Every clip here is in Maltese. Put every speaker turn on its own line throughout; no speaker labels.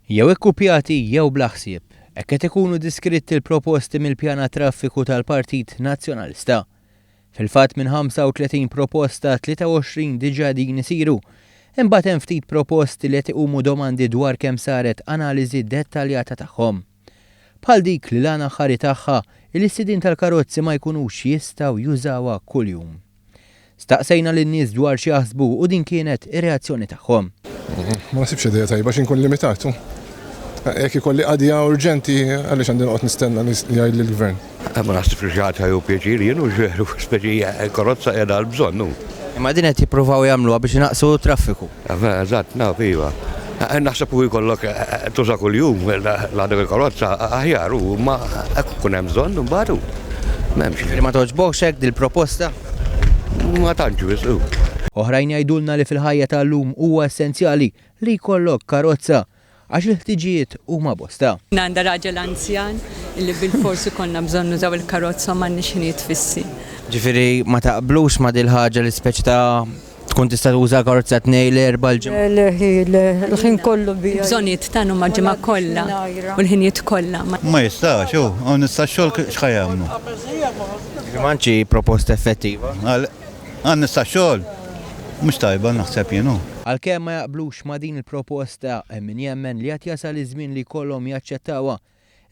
Jew ikkupjati jew bla ħsieb, hekk qed ikunu diskritti l-proposti mill-pjana traffiku tal-Partit Nazzjonalista. Fil-fatt minn 35 proposta 23 diġà din isiru, imbagħad hemm ftit proposti li qed iqumu domandi dwar kemm saret analiżi dettaljata tagħhom. Bħal dik li l-għana ħari tagħha li s-sidin tal-karozzi ma jkunux jistgħu jużawha kuljum. Staqsejna lin-nies dwar xi jaħsbu u din kienet ir-reazzjoni tagħhom.
Ma nasibx idea tajba x'inkun limitatu. Jekk ikolli qadija urġenti għaliex għandi noqgħod nistenna li jgħid lill-gvern.
Ma nasib li ġata jew pjaċir jien u ġeru speċi karozza qiegħda għal bżonnu.
Imma din qed jippruvaw jagħmluha biex inaqsu traffiku.
Eżatt, naf iva. Naħseb u jkollok tuża kuljum l-għandek il-karozza aħjar u ma kun hemm bżonn imbagħad. M'hemmx.
Ma toġbokx hekk dil-proposta?
Ma tantx wisqu.
Oħrajn jgħidulna li fil-ħajja tal-lum huwa essenzjali li jkollok karozza għax il-ħtiġijiet huma bosta.
Għandha raġel anzjan illi bil-forsi konna bżonn nużaw il-karozza m'għandniex ħiniet fissi.
Ġifieri ma taqblux ma' dil ħaġa li speċi ta' tkun tista' tuża karozza tnejn l-erba' l-ġimgħa.
l-ħin kollu bija.
Bżonnijiet tagħhom ma' ġimgħa kollha u l-ħinijiet kollha.
Ma jistax, u nista' xogħol x'ħajamlu.
Manċi proposta effettiva.
Għan nista' xogħol mhux tajba naħseb jienu.
Għalkemm ma jaqblux ma' din il-proposta hemm min jemmen li qed jasal iż-żmien li jkollhom jaċċettawha.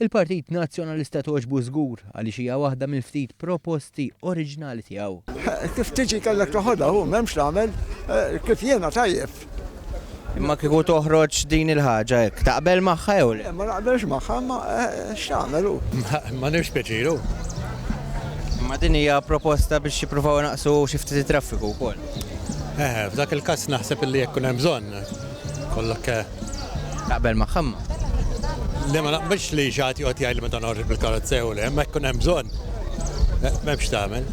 Il-Partit Nazzjonalista toġbu żgur għaliex hija waħda mill-ftit proposti oriġinali tiegħu.
Kif tiġi kellek toħodha hu m'hemmx tagħmel kif jiena tajjeb.
Imma kieku toħroġ din il-ħaġa hekk taqbel magħha jew le?
Ma naqbelx magħha ma x'tagħmel hu.
Ma nifx pjaċiru.
Imma din hija proposta biex jippruvaw naqsu xi ftit it-traffiku wkoll.
F'dak il-każ naħseb illi jekk kun hemm bżonn kollok.
Taqbel magħha?
Le ma naqbilx li xagħti qed jgħid li meta noħroġ bil-karozza jew le, hemmhekk kun hemm bżonn. M'hemmx tagħmel.